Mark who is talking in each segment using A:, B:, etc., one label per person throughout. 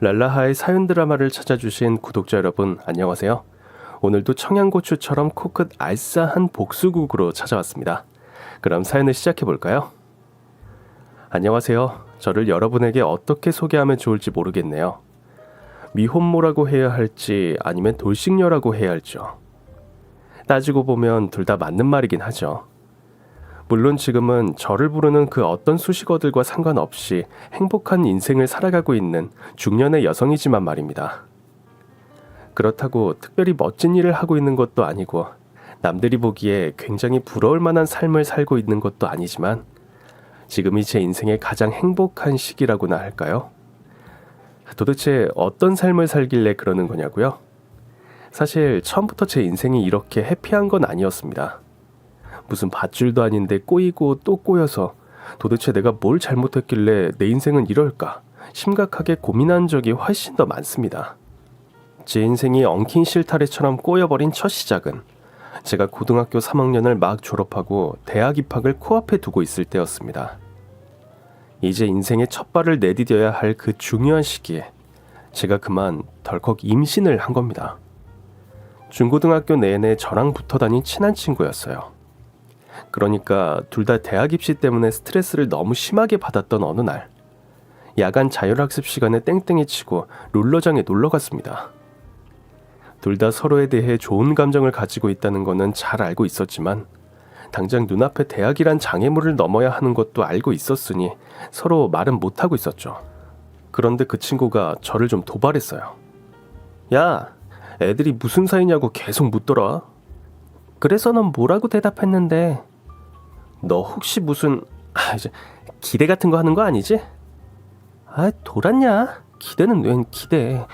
A: 랄라하의 사연 드라마를 찾아주신 구독자 여러분 안녕하세요. 오늘도 청양고추처럼 코끝 알싸한 복수국으로 찾아왔습니다. 그럼 사연을 시작해볼까요? 안녕하세요. 저를 여러분에게 어떻게 소개하면 좋을지 모르겠네요. 미혼모라고 해야 할지 아니면 돌싱녀라고 해야 할죠. 따지고 보면 둘 다 맞는 말이긴 하죠. 물론 지금은 저를 부르는 그 어떤 수식어들과 상관없이 행복한 인생을 살아가고 있는 중년의 여성이지만 말입니다. 그렇다고 특별히 멋진 일을 하고 있는 것도 아니고 남들이 보기에 굉장히 부러울 만한 삶을 살고 있는 것도 아니지만 지금이 제 인생의 가장 행복한 시기라고나 할까요? 도대체 어떤 삶을 살길래 그러는 거냐고요? 사실 처음부터 제 인생이 이렇게 해피한 건 아니었습니다. 무슨 밧줄도 아닌데 꼬이고 또 꼬여서 도대체 내가 뭘 잘못했길래 내 인생은 이럴까 심각하게 고민한 적이 훨씬 더 많습니다. 제 인생이 엉킨 실타래처럼 꼬여버린 첫 시작은 제가 고등학교 3학년을 막 졸업하고 대학 입학을 코앞에 두고 있을 때였습니다. 이제 인생의 첫 발을 내디뎌야 할 그 중요한 시기에 제가 그만 덜컥 임신을 한 겁니다. 중고등학교 내내 저랑 붙어 다닌 친한 친구였어요. 그러니까 둘 다 대학 입시 때문에 스트레스를 너무 심하게 받았던 어느 날 야간 자율학습 시간에 땡땡이 치고 롤러장에 놀러 갔습니다. 둘 다 서로에 대해 좋은 감정을 가지고 있다는 거는 잘 알고 있었지만 당장 눈앞에 대학이란 장애물을 넘어야 하는 것도 알고 있었으니 서로 말은 못하고 있었죠. 그런데 그 친구가 저를 좀 도발했어요. 야, 애들이 무슨 사이냐고 계속 묻더라. 그래서 넌 뭐라고 대답했는데? 너 혹시 무슨 이제 기대 같은 거 하는 거 아니지? 아, 돌았냐? 기대는 웬 기대?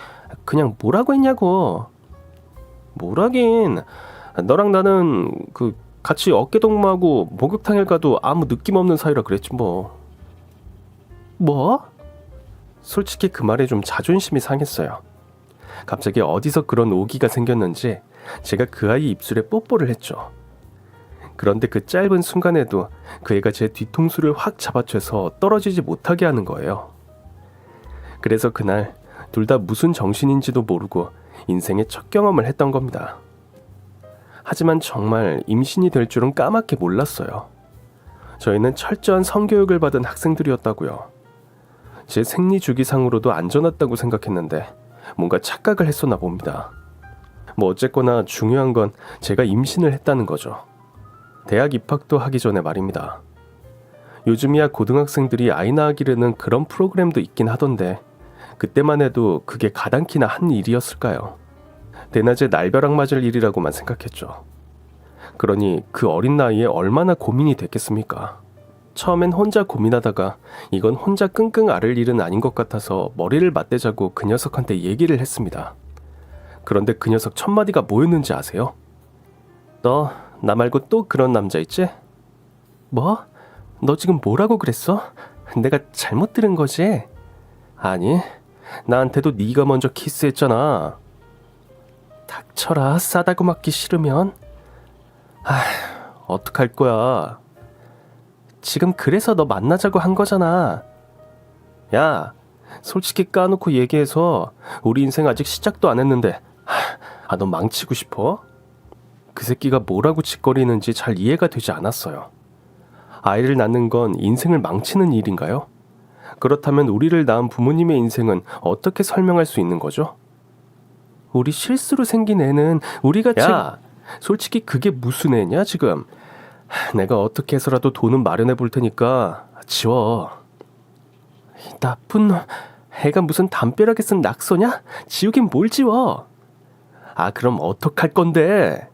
A: 그냥 뭐라고 했냐고. 뭐라긴. 너랑 나는 같이 어깨동무하고 목욕탕에 가도 아무 느낌 없는 사이라 그랬지 뭐. 뭐? 솔직히 그 말에 좀 자존심이 상했어요. 갑자기 어디서 그런 오기가 생겼는지 제가 그 아이 입술에 뽀뽀를 했죠. 그런데 그 짧은 순간에도 그 애가 제 뒤통수를 확 잡아채서 떨어지지 못하게 하는 거예요. 그래서 그날 둘 다 무슨 정신인지도 모르고 인생의 첫 경험을 했던 겁니다. 하지만 정말 임신이 될 줄은 까맣게 몰랐어요. 저희는 철저한 성교육을 받은 학생들이었다고요. 제 생리 주기상으로도 안전했다고 생각했는데 뭔가 착각을 했었나 봅니다. 뭐 어쨌거나 중요한 건 제가 임신을 했다는 거죠. 대학 입학도 하기 전에 말입니다. 요즘이야 고등학생들이 아이 낳기르는 그런 프로그램도 있긴 하던데 그때만 해도 그게 가당키나 한 일이었을까요? 대낮에 날벼락 맞을 일이라고만 생각했죠. 그러니 그 어린 나이에 얼마나 고민이 됐겠습니까? 처음엔 혼자 고민하다가 이건 혼자 끙끙 앓을 일은 아닌 것 같아서 머리를 맞대자고 그 녀석한테 얘기를 했습니다. 그런데 그 녀석 첫 마디가 뭐였는지 아세요? 너 나 말고 또 그런 남자 있지? 뭐? 너 지금 뭐라고 그랬어? 내가 잘못 들은 거지? 아니, 나한테도 네가 먼저 키스했잖아. 닥쳐라, 싸다고 맞기 싫으면. 어떡할 거야. 지금 그래서 너 만나자고 한 거잖아. 야, 솔직히 까놓고 얘기해서 우리 인생 아직 시작도 안 했는데 너 망치고 싶어? 그 새끼가 뭐라고 짓거리는지 잘 이해가 되지 않았어요. 아이를 낳는 건 인생을 망치는 일인가요? 그렇다면 우리를 낳은 부모님의 인생은 어떻게 설명할 수 있는 거죠? 우리 실수로 생긴 애는 우리가 야, 솔직히 그게 무슨 애냐 지금? 내가 어떻게 해서라도 돈은 마련해 볼 테니까 지워. 나쁜 놈. 애가 무슨 담벼락에 쓴 낙서냐? 지우긴 뭘 지워? 그럼 어떡할 건데?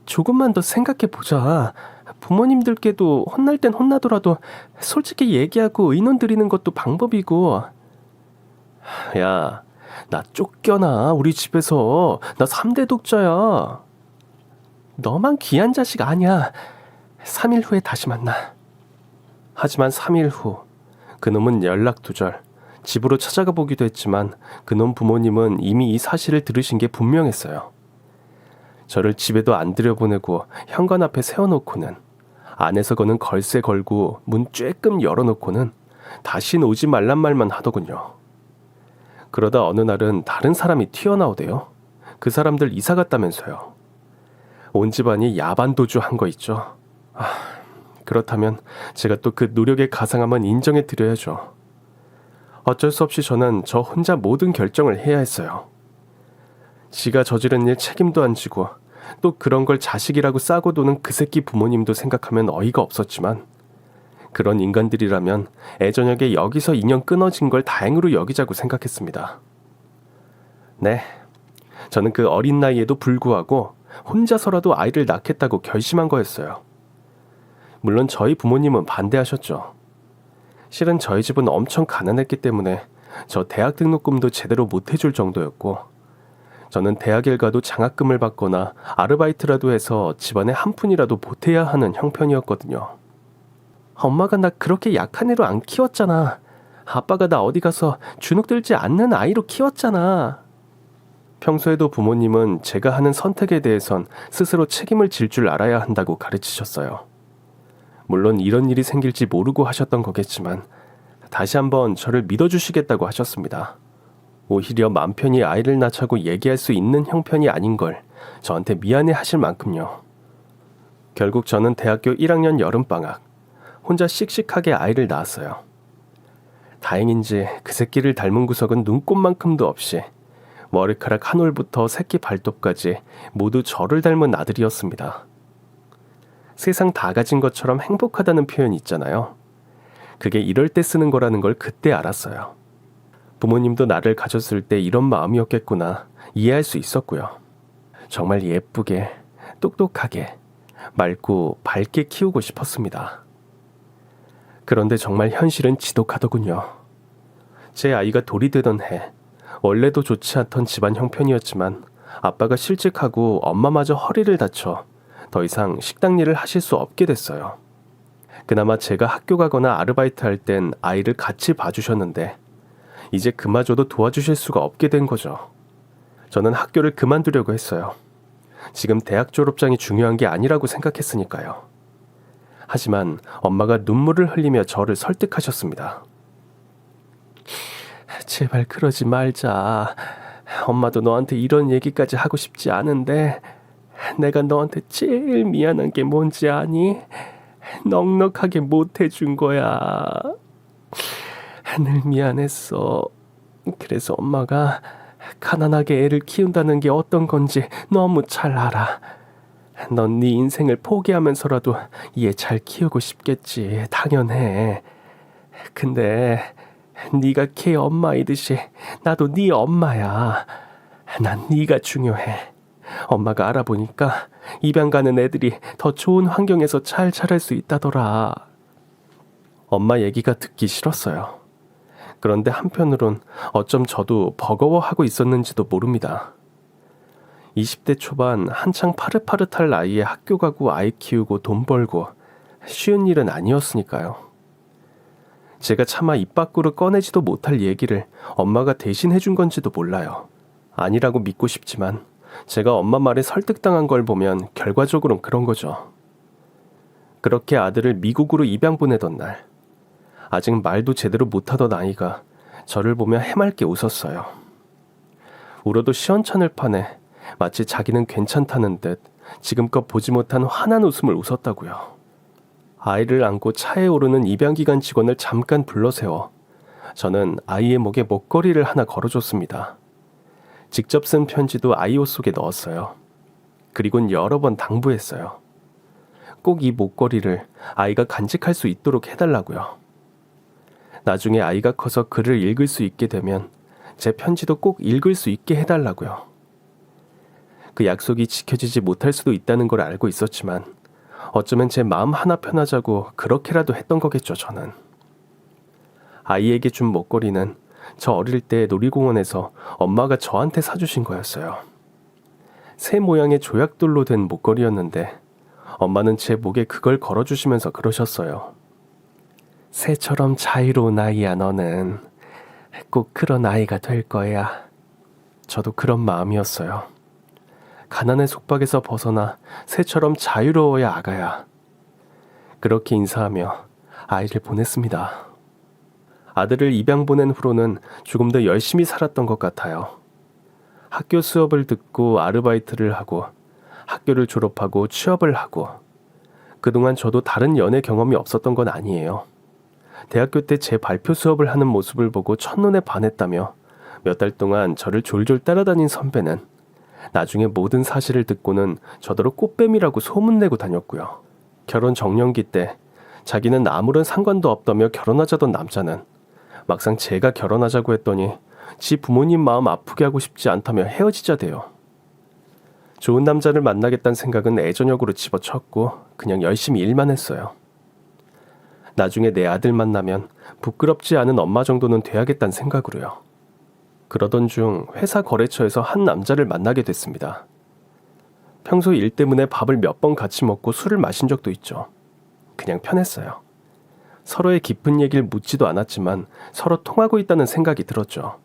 A: 조금만 더 생각해보자. 부모님들께도 혼날 땐 혼나더라도 솔직히 얘기하고 의논 드리는 것도 방법이고. 야, 나 쫓겨나 우리 집에서. 나 3대 독자야. 너만 귀한 자식 아니야. 3일 후에 다시 만나. 하지만 3일 후 그놈은 연락 두절. 집으로 찾아가 보기도 했지만 그놈 부모님은 이미 이 사실을 들으신 게 분명했어요. 저를 집에도 안 들여보내고 현관 앞에 세워놓고는 안에서 거는 걸쇠 걸고 문 쬐끔 열어놓고는 다신 오지 말란 말만 하더군요. 그러다 어느 날은 다른 사람이 튀어나오대요. 그 사람들 이사 갔다면서요. 온 집안이 야반도주 한 거 있죠. 그렇다면 제가 또 그 노력의 가상함은 인정해 드려야죠. 어쩔 수 없이 저는 저 혼자 모든 결정을 해야 했어요. 지가 저지른 일 책임도 안 지고 또 그런 걸 자식이라고 싸고 도는 그 새끼 부모님도 생각하면 어이가 없었지만 그런 인간들이라면 애저녁에 여기서 인연 끊어진 걸 다행으로 여기자고 생각했습니다. 네, 저는 그 어린 나이에도 불구하고 혼자서라도 아이를 낳겠다고 결심한 거였어요. 물론 저희 부모님은 반대하셨죠. 실은 저희 집은 엄청 가난했기 때문에 저 대학 등록금도 제대로 못 해줄 정도였고 저는 대학을 가도 장학금을 받거나 아르바이트라도 해서 집안에 한 푼이라도 보태야 하는 형편이었거든요. 엄마가 나 그렇게 약한 애로 안 키웠잖아. 아빠가 나 어디 가서 주눅 들지 않는 아이로 키웠잖아. 평소에도 부모님은 제가 하는 선택에 대해선 스스로 책임을 질 줄 알아야 한다고 가르치셨어요. 물론 이런 일이 생길지 모르고 하셨던 거겠지만 다시 한번 저를 믿어주시겠다고 하셨습니다. 오히려 맘 편히 아이를 낳자고 얘기할 수 있는 형편이 아닌 걸 저한테 미안해 하실 만큼요. 결국 저는 대학교 1학년 여름방학 혼자 씩씩하게 아이를 낳았어요. 다행인지 그 새끼를 닮은 구석은 눈꼽만큼도 없이 머리카락 한 올부터 새끼 발톱까지 모두 저를 닮은 아들이었습니다. 세상 다 가진 것처럼 행복하다는 표현이 있잖아요. 그게 이럴 때 쓰는 거라는 걸 그때 알았어요. 부모님도 나를 가졌을 때 이런 마음이었겠구나 이해할 수 있었고요. 정말 예쁘게, 똑똑하게, 맑고 밝게 키우고 싶었습니다. 그런데 정말 현실은 지독하더군요. 제 아이가 돌이 되던 해, 원래도 좋지 않던 집안 형편이었지만 아빠가 실직하고 엄마마저 허리를 다쳐 더 이상 식당 일을 하실 수 없게 됐어요. 그나마 제가 학교 가거나 아르바이트 할 땐 아이를 같이 봐주셨는데 이제 그마저도 도와주실 수가 없게 된 거죠. 저는 학교를 그만두려고 했어요. 지금 대학 졸업장이 중요한 게 아니라고 생각했으니까요. 하지만 엄마가 눈물을 흘리며 저를 설득하셨습니다. 제발 그러지 말자. 엄마도 너한테 이런 얘기까지 하고 싶지 않은데 내가 너한테 제일 미안한 게 뭔지 아니? 넉넉하게 못 해준 거야. 늘 미안했어. 그래서 엄마가 가난하게 애를 키운다는 게 어떤 건지 너무 잘 알아. 넌 네 인생을 포기하면서라도 얘 잘 키우고 싶겠지. 당연해. 근데 네가 걔 엄마이듯이 나도 네 엄마야. 난 네가 중요해. 엄마가 알아보니까 입양 가는 애들이 더 좋은 환경에서 잘 자랄 수 있다더라. 엄마 얘기가 듣기 싫었어요. 그런데 한편으론 어쩜 저도 버거워하고 있었는지도 모릅니다. 20대 초반 한창 파릇파릇할 나이에 학교 가고 아이 키우고 돈 벌고 쉬운 일은 아니었으니까요. 제가 차마 입 밖으로 꺼내지도 못할 얘기를 엄마가 대신 해준 건지도 몰라요. 아니라고 믿고 싶지만 제가 엄마 말에 설득당한 걸 보면 결과적으로는 그런 거죠. 그렇게 아들을 미국으로 입양 보내던 날, 아직 말도 제대로 못하던 아이가 저를 보며 해맑게 웃었어요. 울어도 시원찮을 판에 마치 자기는 괜찮다는 듯 지금껏 보지 못한 환한 웃음을 웃었다고요. 아이를 안고 차에 오르는 입양기관 직원을 잠깐 불러세워 저는 아이의 목에 목걸이를 하나 걸어줬습니다. 직접 쓴 편지도 아이 옷 속에 넣었어요. 그리곤 여러 번 당부했어요. 꼭 이 목걸이를 아이가 간직할 수 있도록 해달라고요. 나중에 아이가 커서 글을 읽을 수 있게 되면 제 편지도 꼭 읽을 수 있게 해달라고요. 그 약속이 지켜지지 못할 수도 있다는 걸 알고 있었지만 어쩌면 제 마음 하나 편하자고 그렇게라도 했던 거겠죠, 저는. 아이에게 준 목걸이는 저 어릴 때 놀이공원에서 엄마가 저한테 사주신 거였어요. 새 모양의 조약돌로 된 목걸이였는데 엄마는 제 목에 그걸 걸어주시면서 그러셨어요. 새처럼 자유로운 아이야 너는. 꼭 그런 아이가 될 거야. 저도 그런 마음이었어요. 가난의 속박에서 벗어나 새처럼 자유로워야 아가야. 그렇게 인사하며 아이를 보냈습니다. 아들을 입양 보낸 후로는 조금 더 열심히 살았던 것 같아요. 학교 수업을 듣고 아르바이트를 하고 학교를 졸업하고 취업을 하고 그동안 저도 다른 연애 경험이 없었던 건 아니에요. 대학교 때 제 발표 수업을 하는 모습을 보고 첫눈에 반했다며 몇 달 동안 저를 졸졸 따라다닌 선배는 나중에 모든 사실을 듣고는 저더러 꽃뱀이라고 소문내고 다녔고요. 결혼 정년기 때 자기는 아무런 상관도 없다며 결혼하자던 남자는 막상 제가 결혼하자고 했더니 지 부모님 마음 아프게 하고 싶지 않다며 헤어지자대요. 좋은 남자를 만나겠다는 생각은 애저녁으로 집어쳤고 그냥 열심히 일만 했어요. 나중에 내 아들 만나면 부끄럽지 않은 엄마 정도는 돼야겠다는 생각으로요. 그러던 중 회사 거래처에서 한 남자를 만나게 됐습니다. 평소 일 때문에 밥을 몇 번 같이 먹고 술을 마신 적도 있죠. 그냥 편했어요. 서로의 깊은 얘기를 묻지도 않았지만 서로 통하고 있다는 생각이 들었죠.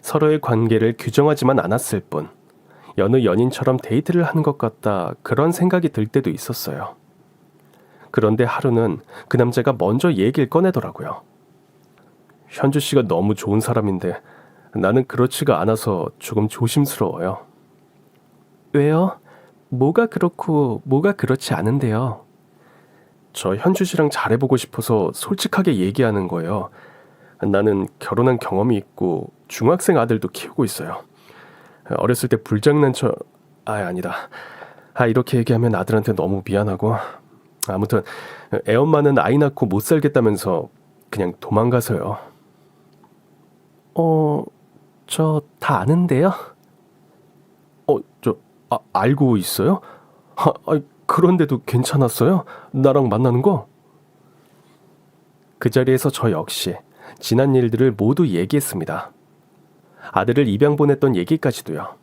A: 서로의 관계를 규정하지만 않았을 뿐 여느 연인처럼 데이트를 하는 것 같다 그런 생각이 들 때도 있었어요. 그런데 하루는 그 남자가 먼저 얘기를 꺼내더라고요. 현주 씨가 너무 좋은 사람인데 나는 그렇지가 않아서 조금 조심스러워요. 왜요? 뭐가 그렇고 뭐가 그렇지 않은데요? 저 현주 씨랑 잘해보고 싶어서 솔직하게 얘기하는 거예요. 나는 결혼한 경험이 있고 중학생 아들도 키우고 있어요. 어렸을 때 불장난쳐... 아니다. 이렇게 얘기하면 아들한테 너무 미안하고 아무튼 애엄마는 아이 낳고 못 살겠다면서 그냥 도망가서요. 저 다 아는데요? 알고 있어요? 그런데도 괜찮았어요? 나랑 만나는 거? 그 자리에서 저 역시 지난 일들을 모두 얘기했습니다. 아들을 입양 보냈던 얘기까지도요.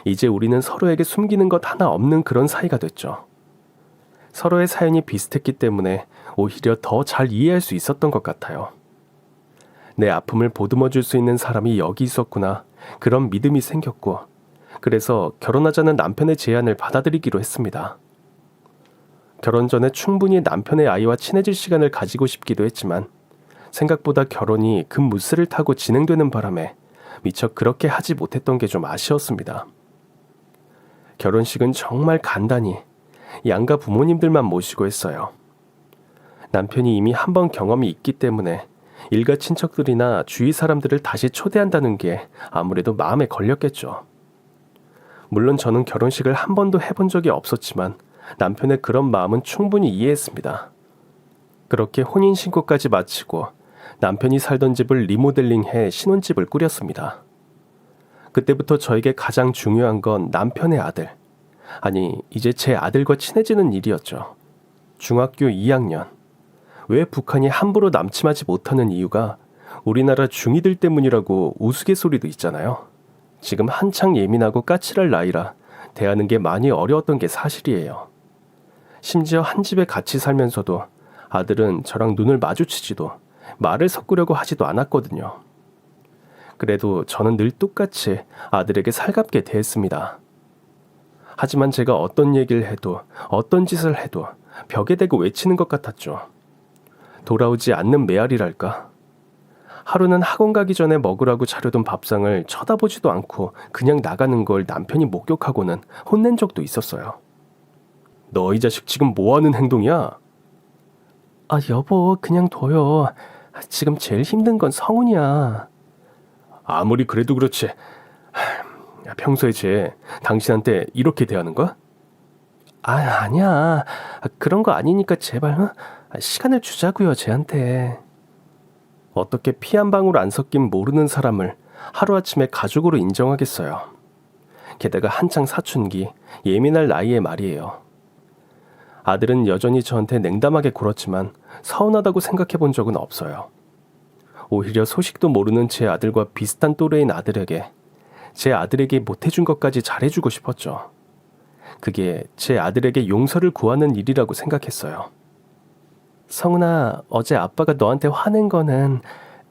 A: 이제 우리는 서로에게 숨기는 것 하나 없는 그런 사이가 됐죠. 서로의 사연이 비슷했기 때문에 오히려 더 잘 이해할 수 있었던 것 같아요. 내 아픔을 보듬어 줄 수 있는 사람이 여기 있었구나. 그런 믿음이 생겼고 그래서 결혼하자는 남편의 제안을 받아들이기로 했습니다. 결혼 전에 충분히 남편의 아이와 친해질 시간을 가지고 싶기도 했지만 생각보다 결혼이 급무스를 타고 진행되는 바람에 미처 그렇게 하지 못했던 게 좀 아쉬웠습니다. 결혼식은 정말 간단히 양가 부모님들만 모시고 했어요. 남편이 이미 한 번 경험이 있기 때문에 일가 친척들이나 주위 사람들을 다시 초대한다는 게 아무래도 마음에 걸렸겠죠. 물론 저는 결혼식을 한 번도 해본 적이 없었지만 남편의 그런 마음은 충분히 이해했습니다. 그렇게 혼인신고까지 마치고 남편이 살던 집을 리모델링해 신혼집을 꾸렸습니다. 그때부터 저에게 가장 중요한 건 남편의 아들, 아니 이제 제 아들과 친해지는 일이었죠. 중학교 2학년. 왜 북한이 함부로 남침하지 못하는 이유가 우리나라 중이들 때문이라고 우스갯소리도 있잖아요. 지금 한창 예민하고 까칠할 나이라 대하는 게 많이 어려웠던 게 사실이에요. 심지어 한 집에 같이 살면서도 아들은 저랑 눈을 마주치지도 말을 섞으려고 하지도 않았거든요. 그래도 저는 늘 똑같이 아들에게 살갑게 대했습니다. 하지만 제가 어떤 얘기를 해도 어떤 짓을 해도 벽에 대고 외치는 것 같았죠. 돌아오지 않는 메아리랄까. 하루는 학원 가기 전에 먹으라고 차려둔 밥상을 쳐다보지도 않고 그냥 나가는 걸 남편이 목격하고는 혼낸 적도 있었어요. 너 이 자식 지금 뭐하는 행동이야? 여보 그냥 둬요. 지금 제일 힘든 건 성훈이야. 아무리 그래도 그렇지. 평소에 쟤 당신한테 이렇게 대하는 거야? 아니야. 그런 거 아니니까 제발 시간을 주자고요 쟤한테. 어떻게 피 한 방울 안 섞인 모르는 사람을 하루아침에 가족으로 인정하겠어요. 게다가 한창 사춘기, 예민할 나이에 말이에요. 아들은 여전히 저한테 냉담하게 굴었지만 서운하다고 생각해 본 적은 없어요. 오히려 소식도 모르는 제 아들과 비슷한 또래인 아들에게 제 아들에게 못해준 것까지 잘해주고 싶었죠. 그게 제 아들에게 용서를 구하는 일이라고 생각했어요. 성훈아, 어제 아빠가 너한테 화낸 거는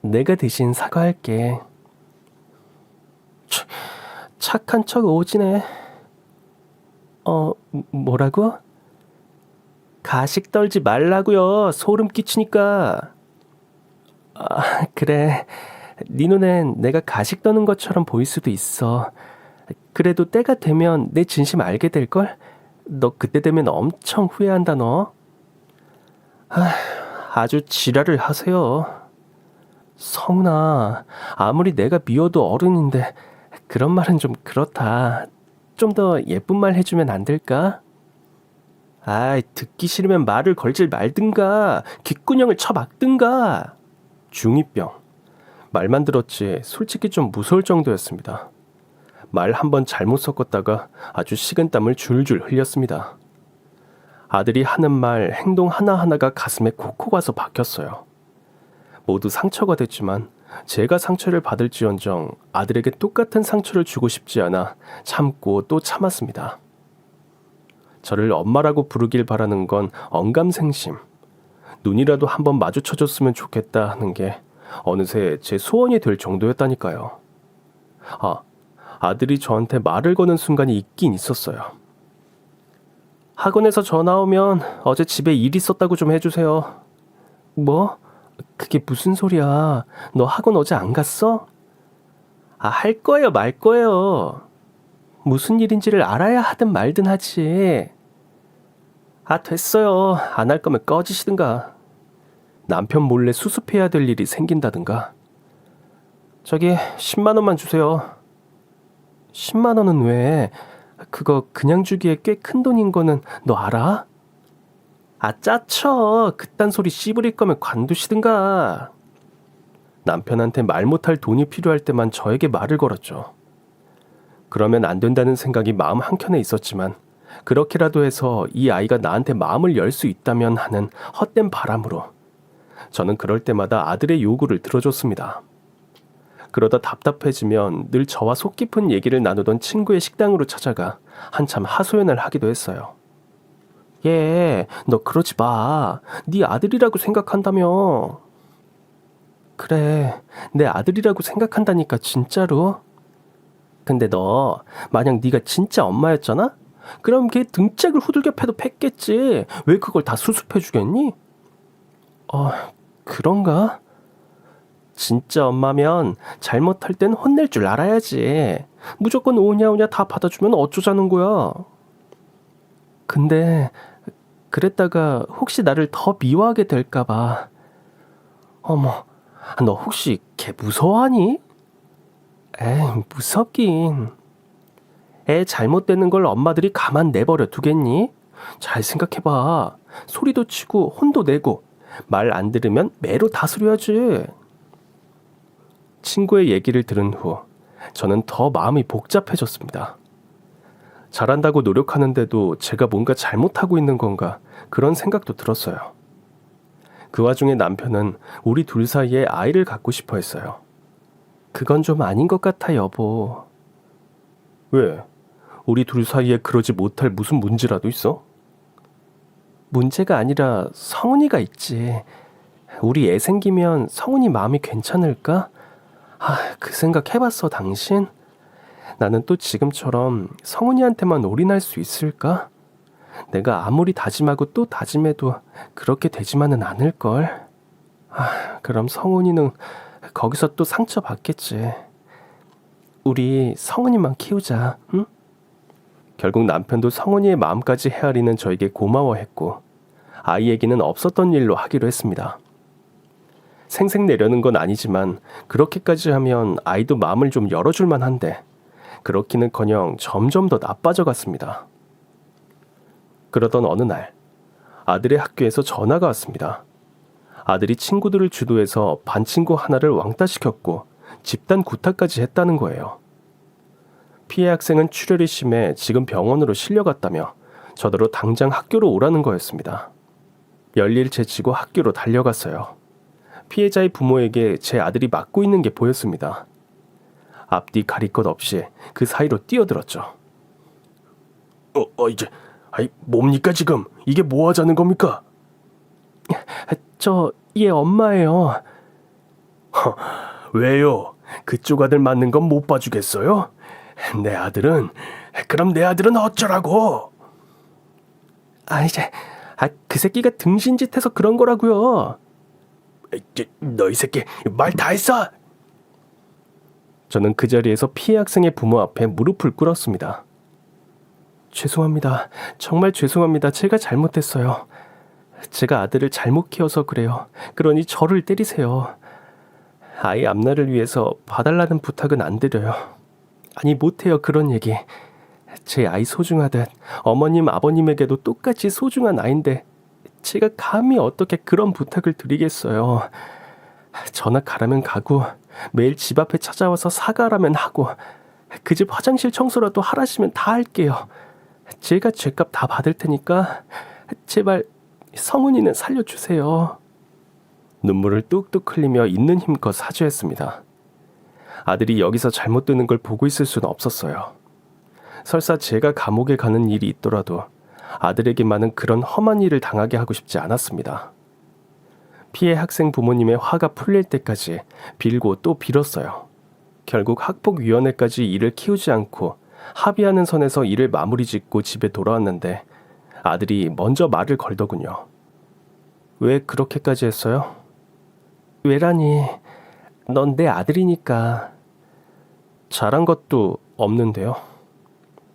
A: 내가 대신 사과할게. 착한 척 오지네. 뭐라고? 가식 떨지 말라고요. 소름 끼치니까. 그래. 네 눈엔 내가 가식 떠는 것처럼 보일 수도 있어. 그래도 때가 되면 내 진심 알게 될걸? 너 그때 되면 엄청 후회한다 너. 아주 지랄을 하세요. 성훈아, 아무리 내가 미워도 어른인데 그런 말은 좀 그렇다. 좀 더 예쁜 말 해주면 안 될까? 아이, 듣기 싫으면 말을 걸질 말든가 귓구녕을 쳐막든가. 중2병. 말만 들었지 솔직히 좀 무서울 정도였습니다. 말 한 번 잘못 섞었다가 아주 식은땀을 줄줄 흘렸습니다. 아들이 하는 말, 행동 하나하나가 가슴에 콕콕 와서 박혔어요. 모두 상처가 됐지만 제가 상처를 받을지언정 아들에게 똑같은 상처를 주고 싶지 않아 참고 또 참았습니다. 저를 엄마라고 부르길 바라는 건 언감생심. 눈이라도 한번 마주쳐줬으면 좋겠다 하는 게 어느새 제 소원이 될 정도였다니까요. 아들이 저한테 말을 거는 순간이 있긴 있었어요. 학원에서 전화 오면 어제 집에 일 있었다고 좀 해주세요. 뭐? 그게 무슨 소리야? 너 학원 어제 안 갔어? 할 거예요, 말 거예요. 무슨 일인지를 알아야 하든 말든 하지. 됐어요. 안 할 거면 꺼지시든가. 남편 몰래 수습해야 될 일이 생긴다든가. 저기 10만 원만 주세요. 10만 원은 왜? 그거 그냥 주기에 꽤 큰 돈인 거는 너 알아? 짜쳐. 그딴 소리 씨부릴 거면 관두시든가. 남편한테 말 못할 돈이 필요할 때만 저에게 말을 걸었죠. 그러면 안 된다는 생각이 마음 한켠에 있었지만 그렇게라도 해서 이 아이가 나한테 마음을 열 수 있다면 하는 헛된 바람으로 저는 그럴 때마다 아들의 요구를 들어줬습니다. 그러다 답답해지면 늘 저와 속 깊은 얘기를 나누던 친구의 식당으로 찾아가 한참 하소연을 하기도 했어요. 너 그러지 마. 네 아들이라고 생각한다며. 그래, 내 아들이라고 생각한다니까 진짜로. 근데 너 만약 네가 진짜 엄마였잖아? 그럼 걔 등짝을 후들겨 패도 팼겠지. 왜 그걸 다 수습해 주겠니? 그런가? 진짜 엄마면 잘못할 땐 혼낼 줄 알아야지. 무조건 오냐오냐 다 받아주면 어쩌자는 거야. 근데 그랬다가 혹시 나를 더 미워하게 될까 봐. 어머, 너 혹시 걔 무서워하니? 에이, 무섭긴. 애 잘못되는 걸 엄마들이 가만 내버려 두겠니? 잘 생각해봐. 소리도 치고 혼도 내고 말 안 들으면 매로 다스려야지. 친구의 얘기를 들은 후 저는 더 마음이 복잡해졌습니다. 잘한다고 노력하는데도 제가 뭔가 잘못하고 있는 건가 그런 생각도 들었어요. 그 와중에 남편은 우리 둘 사이에 아이를 갖고 싶어 했어요. 그건 좀 아닌 것 같아 여보. 왜? 우리 둘 사이에 그러지 못할 무슨 문제라도 있어? 문제가 아니라 성훈이가 있지. 우리 애 생기면 성훈이 마음이 괜찮을까? 그 생각 해봤어 당신? 나는 또 지금처럼 성훈이한테만 올인할 수 있을까? 내가 아무리 다짐하고 또 다짐해도 그렇게 되지만은 않을걸. 그럼 성훈이는 거기서 또 상처받겠지. 우리 성훈이만 키우자, 응? 결국 남편도 성훈이의 마음까지 헤아리는 저에게 고마워했고 아이 얘기는 없었던 일로 하기로 했습니다. 생색 내려는 건 아니지만 그렇게까지 하면 아이도 마음을 좀 열어줄만 한데 그렇기는커녕 점점 더 나빠져 갔습니다. 그러던 어느 날 아들의 학교에서 전화가 왔습니다. 아들이 친구들을 주도해서 반 친구 하나를 왕따시켰고 집단 구타까지 했다는 거예요. 피해 학생은 출혈이 심해 지금 병원으로 실려갔다며 저더러 당장 학교로 오라는 거였습니다. 열일 제치고 학교로 달려갔어요. 피해자의 부모에게 제 아들이 맞고 있는 게 보였습니다. 앞뒤 가릴 것 없이 그 사이로 뛰어들었죠. 이제 뭡니까 지금? 이게 뭐 하자는 겁니까? 얘 엄마예요. 왜요? 그쪽 아들 맞는 건 못 봐주겠어요? 그럼 내 아들은 어쩌라고? 그 새끼가 등신짓해서 그런 거라고요. 너 이 새끼 말 다 했어! 저는 그 자리에서 피해 학생의 부모 앞에 무릎을 꿇었습니다. 죄송합니다. 정말 죄송합니다. 제가 잘못했어요. 제가 아들을 잘못 키워서 그래요. 그러니 저를 때리세요. 아이 앞날을 위해서 봐달라는 부탁은 안 드려요. 아니 못해요 그런 얘기. 제 아이 소중하듯 어머님 아버님에게도 똑같이 소중한 아이인데 제가 감히 어떻게 그런 부탁을 드리겠어요. 전화 가라면 가고 매일 집 앞에 찾아와서 사과하라면 하고 그 집 화장실 청소라도 하라시면 다 할게요. 제가 죗값 다 받을 테니까 제발 성훈이는 살려주세요. 눈물을 뚝뚝 흘리며 있는 힘껏 사죄했습니다. 아들이 여기서 잘못 되는 걸 보고 있을 수는 없었어요. 설사 제가 감옥에 가는 일이 있더라도 아들에게만은 그런 험한 일을 당하게 하고 싶지 않았습니다. 피해 학생 부모님의 화가 풀릴 때까지 빌고 또 빌었어요. 결국 학폭위원회까지 이를 키우지 않고 합의하는 선에서 일을 마무리 짓고 집에 돌아왔는데 아들이 먼저 말을 걸더군요. 왜 그렇게까지 했어요? 왜라니, 넌 내 아들이니까. 잘한 것도 없는데요.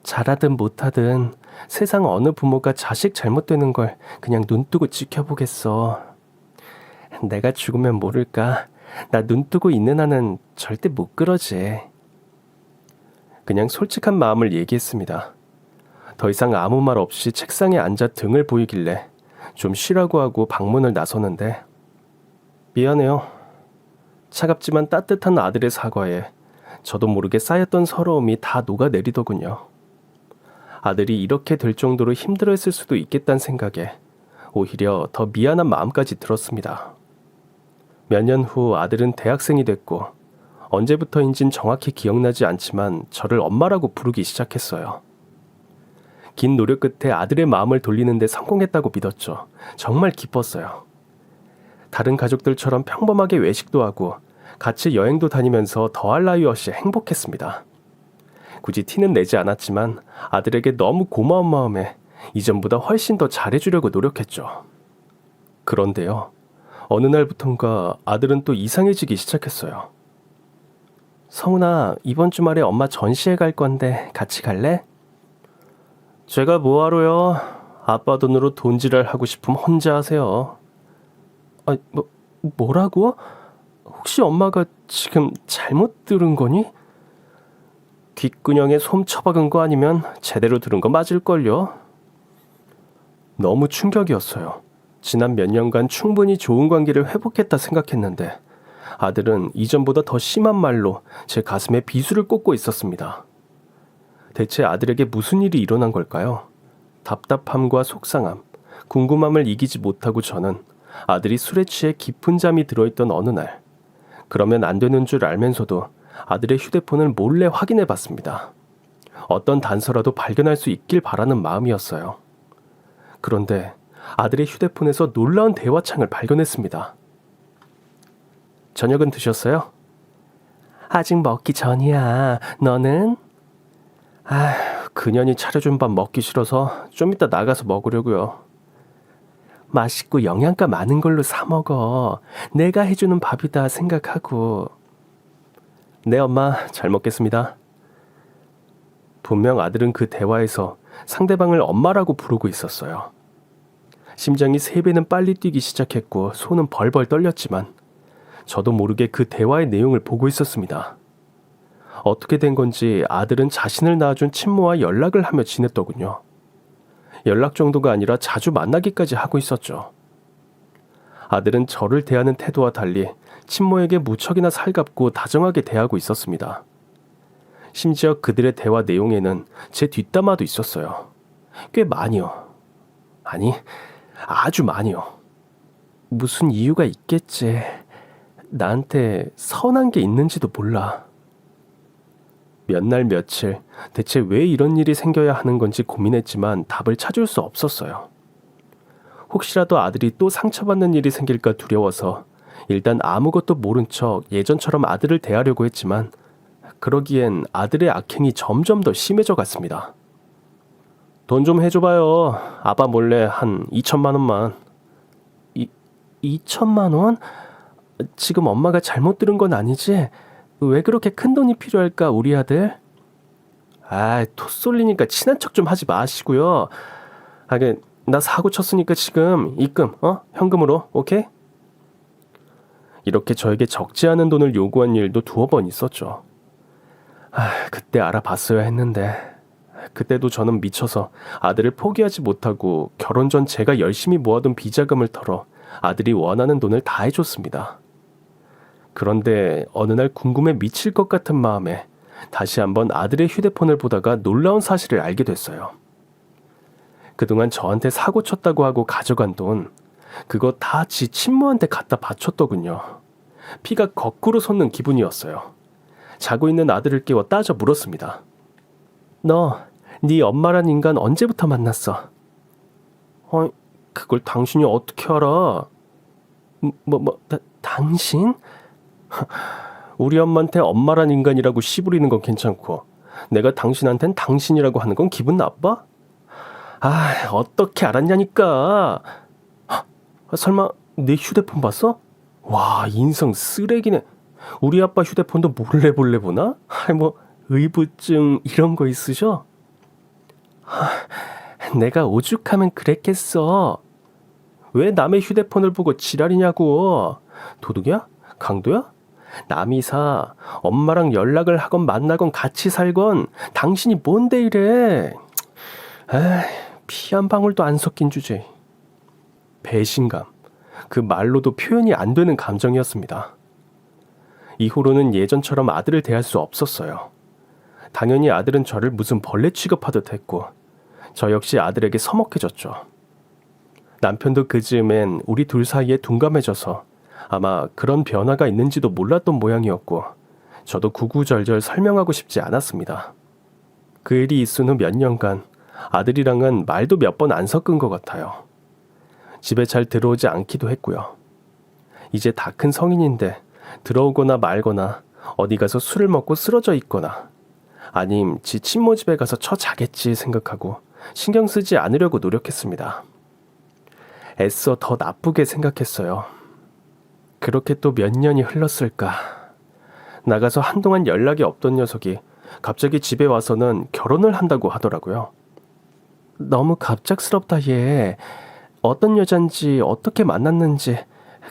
A: 잘하든 못하든 세상 어느 부모가 자식 잘못되는 걸 그냥 눈뜨고 지켜보겠어. 내가 죽으면 모를까. 나 눈뜨고 있는 한은 절대 못 그러지. 그냥 솔직한 마음을 얘기했습니다. 더 이상 아무 말 없이 책상에 앉아 등을 보이길래 좀 쉬라고 하고 방문을 나서는데 미안해요. 차갑지만 따뜻한 아들의 사과에 저도 모르게 쌓였던 서러움이 다 녹아내리더군요. 아들이 이렇게 될 정도로 힘들어했을 수도 있겠다는 생각에 오히려 더 미안한 마음까지 들었습니다. 몇 년 후 아들은 대학생이 됐고 언제부터인진 정확히 기억나지 않지만 저를 엄마라고 부르기 시작했어요. 긴 노력 끝에 아들의 마음을 돌리는 데 성공했다고 믿었죠. 정말 기뻤어요. 다른 가족들처럼 평범하게 외식도 하고 같이 여행도 다니면서 더할 나위 없이 행복했습니다. 굳이 티는 내지 않았지만 아들에게 너무 고마운 마음에 이전보다 훨씬 더 잘해주려고 노력했죠. 그런데요. 어느 날부턴가 아들은 또 이상해지기 시작했어요. 성훈아, 이번 주말에 엄마 전시회 갈 건데 같이 갈래? 제가 뭐하러요? 아빠 돈으로 돈지랄 하고 싶으면 혼자 하세요. 뭐라고? 혹시 엄마가 지금 잘못 들은 거니? 귓구녕에 솜 처박은 거 아니면 제대로 들은 거 맞을걸요? 너무 충격이었어요. 지난 몇 년간 충분히 좋은 관계를 회복했다 생각했는데 아들은 이전보다 더 심한 말로 제 가슴에 비수를 꽂고 있었습니다. 대체 아들에게 무슨 일이 일어난 걸까요? 답답함과 속상함, 궁금함을 이기지 못하고 저는 아들이 술에 취해 깊은 잠이 들어있던 어느 날, 그러면 안 되는 줄 알면서도 아들의 휴대폰을 몰래 확인해 봤습니다. 어떤 단서라도 발견할 수 있길 바라는 마음이었어요. 그런데 아들의 휴대폰에서 놀라운 대화창을 발견했습니다. 저녁은 드셨어요? 아직 먹기 전이야. 너는? 그년이 차려준 밥 먹기 싫어서 좀 이따 나가서 먹으려고요. 맛있고 영양가 많은 걸로 사 먹어. 내가 해주는 밥이다 생각하고. 네, 엄마. 잘 먹겠습니다. 분명 아들은 그 대화에서 상대방을 엄마라고 부르고 있었어요. 심장이 3배는 빨리 뛰기 시작했고 손은 벌벌 떨렸지만 저도 모르게 그 대화의 내용을 보고 있었습니다. 어떻게 된 건지 아들은 자신을 낳아준 친모와 연락을 하며 지냈더군요. 연락 정도가 아니라 자주 만나기까지 하고 있었죠. 아들은 저를 대하는 태도와 달리 친모에게 무척이나 살갑고 다정하게 대하고 있었습니다. 심지어 그들의 대화 내용에는 제 뒷담화도 있었어요. 꽤 많이요. 아니, 아주 많이요. 무슨 이유가 있겠지. 나한테 선한 게 있는지도 몰라. 몇 날 며칠 대체 왜 이런 일이 생겨야 하는 건지 고민했지만 답을 찾을 수 없었어요. 혹시라도 아들이 또 상처받는 일이 생길까 두려워서 일단 아무것도 모른 척 예전처럼 아들을 대하려고 했지만 그러기엔 아들의 악행이 점점 더 심해져 갔습니다. 돈 좀 해줘봐요. 아빠 몰래 한 2천만 원만. 2천만 원? 지금 엄마가 잘못 들은 건 아니지? 왜 그렇게 큰 돈이 필요할까, 우리 아들? 토 쏠리니까 친한 척 좀 하지 마시고요. 나 사고 쳤으니까 지금 입금, 현금으로, 오케이? 이렇게 저에게 적지 않은 돈을 요구한 일도 두어 번 있었죠. 그때 알아봤어야 했는데, 그때도 저는 미쳐서 아들을 포기하지 못하고 결혼 전 제가 열심히 모아둔 비자금을 털어 아들이 원하는 돈을 다 해줬습니다. 그런데 어느 날 궁금해 미칠 것 같은 마음에 다시 한번 아들의 휴대폰을 보다가 놀라운 사실을 알게 됐어요. 그동안 저한테 사고 쳤다고 하고 가져간 돈, 그거 다 지 친모한테 갖다 바쳤더군요. 피가 거꾸로 솟는 기분이었어요. 자고 있는 아들을 깨워 따져 물었습니다. 너, 네 엄마란 인간 언제부터 만났어? 그걸 당신이 어떻게 알아? 당신? 우리 엄마한테 엄마란 인간이라고 씨부리는 건 괜찮고 내가 당신한텐 당신이라고 하는 건 기분 나빠? 어떻게 알았냐니까. 설마 내 휴대폰 봤어? 와, 인성 쓰레기네. 우리 아빠 휴대폰도 몰래 보나? 의부증 이런 거 있으셔? 내가 오죽하면 그랬겠어. 왜 남의 휴대폰을 보고 지랄이냐고. 도둑이야? 강도야? 남이사 엄마랑 연락을 하건 만나건 같이 살건 당신이 뭔데 이래. 피 한 방울도 안 섞인 주제. 배신감, 그 말로도 표현이 안 되는 감정이었습니다. 이후로는 예전처럼 아들을 대할 수 없었어요. 당연히 아들은 저를 무슨 벌레 취급하듯 했고 저 역시 아들에게 서먹해졌죠. 남편도 그 즈음엔 우리 둘 사이에 둔감해져서 아마 그런 변화가 있는지도 몰랐던 모양이었고 저도 구구절절 설명하고 싶지 않았습니다. 그 일이 있은 후 몇 년간 아들이랑은 말도 몇 번 안 섞은 것 같아요. 집에 잘 들어오지 않기도 했고요. 이제 다 큰 성인인데 들어오거나 말거나 어디 가서 술을 먹고 쓰러져 있거나 아님 지 친모 집에 가서 자겠지 생각하고 신경 쓰지 않으려고 노력했습니다. 애써 더 나쁘게 생각했어요. 그렇게 또 몇 년이 흘렀을까. 나가서 한동안 연락이 없던 녀석이 갑자기 집에 와서는 결혼을 한다고 하더라고요. 너무 갑작스럽다 얘. 어떤 여잔지 어떻게 만났는지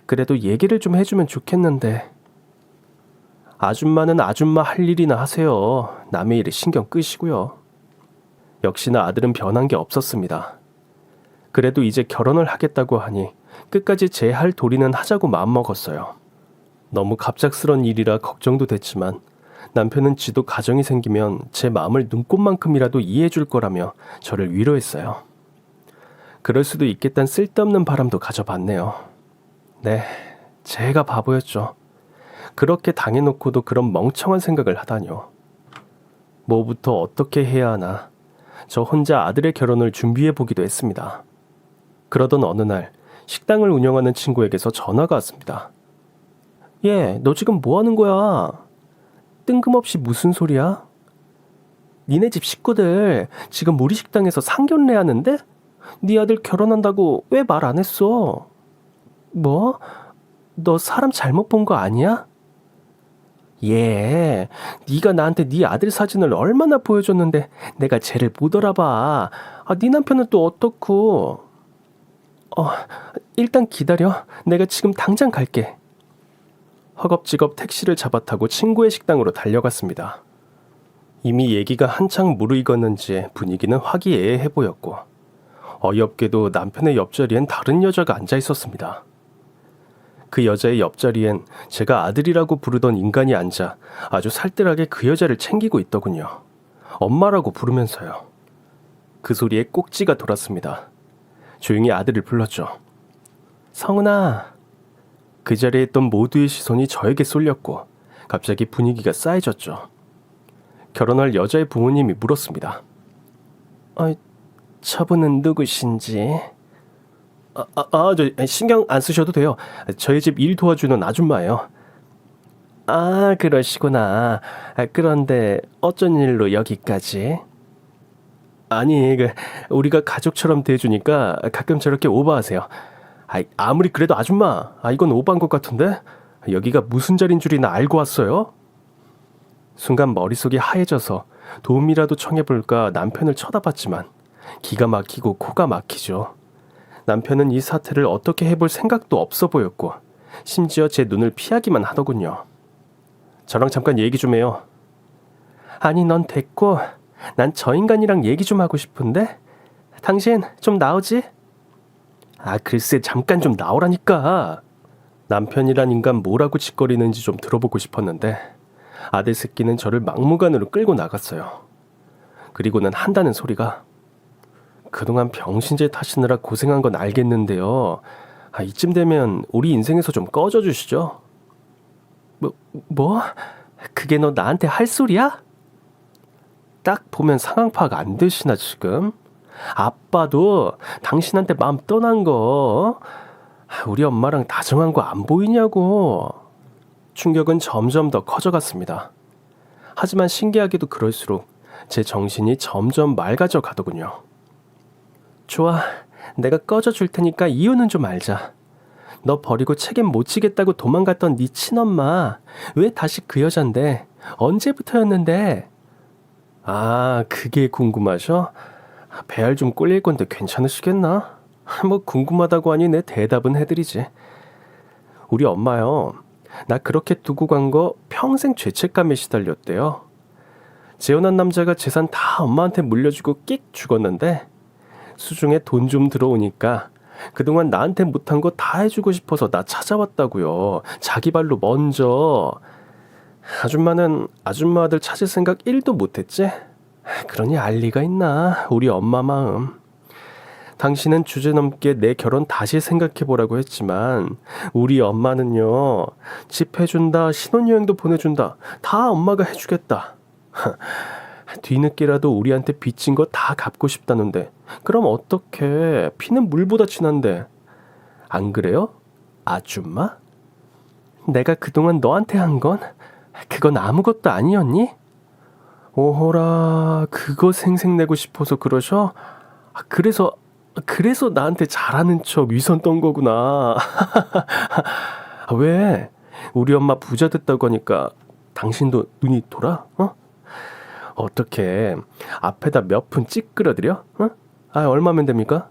A: 그래도 얘기를 좀 해주면 좋겠는데. 아줌마는 아줌마 할 일이나 하세요. 남의 일에 신경 끄시고요. 역시나 아들은 변한 게 없었습니다. 그래도 이제 결혼을 하겠다고 하니 끝까지 제 할 도리는 하자고 마음먹었어요. 너무 갑작스런 일이라 걱정도 됐지만 남편은 지도 가정이 생기면 제 마음을 눈꼽만큼이라도 이해해 줄 거라며 저를 위로했어요. 그럴 수도 있겠다는 쓸데없는 바람도 가져봤네요. 네, 제가 바보였죠. 그렇게 당해놓고도 그런 멍청한 생각을 하다뇨. 뭐부터 어떻게 해야 하나. 저 혼자 아들의 결혼을 준비해보기도 했습니다. 그러던 어느 날 식당을 운영하는 친구에게서 전화가 왔습니다. 얘, 너 지금 뭐 하는 거야? 뜬금없이 무슨 소리야? 니네 집 식구들 지금 우리 식당에서 상견례 하는데? 네 아들 결혼한다고 왜 말 안 했어? 뭐? 너 사람 잘못 본 거 아니야? 얘, 네가 나한테 네 아들 사진을 얼마나 보여줬는데 내가 쟤를 못 알아봐. 네 남편은 또 어떻고? 일단 기다려. 내가 지금 당장 갈게. 허겁지겁 택시를 잡아 타고 친구의 식당으로 달려갔습니다. 이미 얘기가 한창 무르익었는지 분위기는 화기애애해 보였고 어이없게도 남편의 옆자리엔 다른 여자가 앉아 있었습니다. 그 여자의 옆자리엔 제가 아들이라고 부르던 인간이 앉아 아주 살뜰하게 그 여자를 챙기고 있더군요. 엄마라고 부르면서요. 그 소리에 꼭지가 돌았습니다. 조용히 아들을 불렀죠. 성은아. 그 자리에 있던 모두의 시선이 저에게 쏠렸고 갑자기 분위기가 싸해졌죠. 결혼할 여자의 부모님이 물었습니다. 저분은 누구신지? 저 신경 안 쓰셔도 돼요. 저희 집 일 도와주는 아줌마예요. 그러시구나. 그런데 어쩐 일로 여기까지? 아니, 우리가 가족처럼 대해주니까 가끔 저렇게 오버하세요. 아무리 그래도 아줌마, 이건 오버한 것 같은데? 여기가 무슨 자리인 줄이나 알고 왔어요? 순간 머릿속이 하얘져서 도움이라도 청해볼까 남편을 쳐다봤지만 기가 막히고 코가 막히죠. 남편은 이 사태를 어떻게 해볼 생각도 없어 보였고 심지어 제 눈을 피하기만 하더군요. 저랑 잠깐 얘기 좀 해요. 아니 넌 됐고 난 저 인간이랑 얘기 좀 하고 싶은데 당신 좀 나오지? 아 글쎄 잠깐 좀 나오라니까. 남편이란 인간 뭐라고 짓거리는지 좀 들어보고 싶었는데 아들 새끼는 저를 막무가내로 끌고 나갔어요. 그리고는 한다는 소리가 그동안 병신짓 하시느라 고생한 건 알겠는데요. 이쯤 되면 우리 인생에서 좀 꺼져 주시죠. 뭐? 그게 너 나한테 할 소리야? 딱 보면 상황 파악 안 되시나 지금? 아빠도 당신한테 마음 떠난 거 우리 엄마랑 다정한 거 안 보이냐고. 충격은 점점 더 커져갔습니다. 하지만 신기하게도 그럴수록 제 정신이 점점 맑아져 가더군요. 좋아, 내가 꺼져줄 테니까 이유는 좀 알자. 너 버리고 책임 못 지겠다고 도망갔던 네 친엄마 왜 다시 그 여잔데? 언제부터였는데? 아, 그게 궁금하셔? 배알 좀 꼴릴 건데 괜찮으시겠나? 뭐 궁금하다고 하니 내 대답은 해드리지. 우리 엄마요. 나 그렇게 두고 간 거 평생 죄책감에 시달렸대요. 재혼한 남자가 재산 다 엄마한테 물려주고 끽 죽었는데 수중에 돈 좀 들어오니까 그동안 나한테 못한 거 다 해주고 싶어서 나 찾아왔다고요. 자기 발로 먼저. 아줌마는 아줌마 아들 찾을 생각 1도 못했지? 그러니 알 리가 있나 우리 엄마 마음. 당신은 주제넘게 내 결혼 다시 생각해보라고 했지만 우리 엄마는요. 집 해준다, 신혼여행도 보내준다, 다 엄마가 해주겠다. 뒤늦게라도 우리한테 빚진 거 다 갚고 싶다는데 그럼 어떡해. 피는 물보다 진한데. 안 그래요? 아줌마? 내가 그동안 너한테 한 건 그건 아무것도 아니었니? 오호라, 그거 생색내고 싶어서 그러셔? 그래서 나한테 잘하는 척 위선 떤 거구나. 왜? 우리 엄마 부자 됐다고 하니까 당신도 눈이 돌아? 어떻게 앞에다 몇 푼 찌끄러드려? 얼마면 됩니까?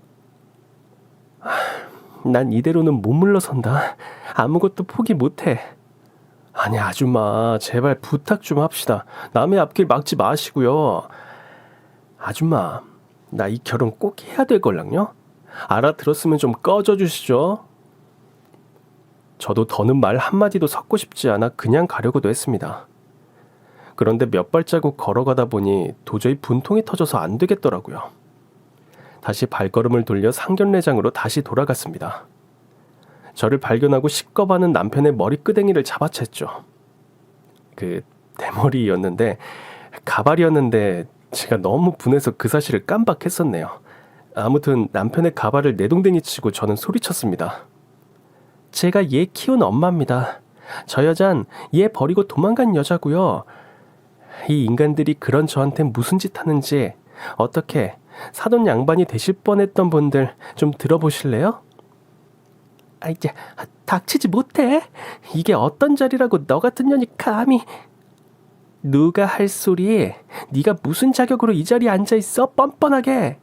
A: 난 이대로는 못 물러선다. 아무것도 포기 못해. 아니 아줌마 제발 부탁 좀 합시다. 남의 앞길 막지 마시고요. 아줌마 나 이 결혼 꼭 해야 될 걸랑요? 알아들었으면 좀 꺼져 주시죠. 저도 더는 말 한마디도 섞고 싶지 않아 그냥 가려고도 했습니다. 그런데 몇 발자국 걸어가다 보니 도저히 분통이 터져서 안 되겠더라고요. 다시 발걸음을 돌려 상견례장으로 다시 돌아갔습니다. 저를 발견하고 식겁하는 남편의 머리끄댕이를 잡아챘죠. 그 대머리였는데 가발이었는데 제가 너무 분해서 그 사실을 깜빡했었네요. 아무튼 남편의 가발을 내동댕이 치고 저는 소리쳤습니다. 제가 얘 키운 엄마입니다. 저 여잔 얘 버리고 도망간 여자고요. 이 인간들이 그런 저한테 무슨 짓 하는지 어떻게 사돈 양반이 되실 뻔했던 분들 좀 들어보실래요? 이제 닥치지 못해. 이게 어떤 자리라고 너 같은 년이 감히. 누가 할 소리. 네가 무슨 자격으로 이 자리에 앉아있어 뻔뻔하게.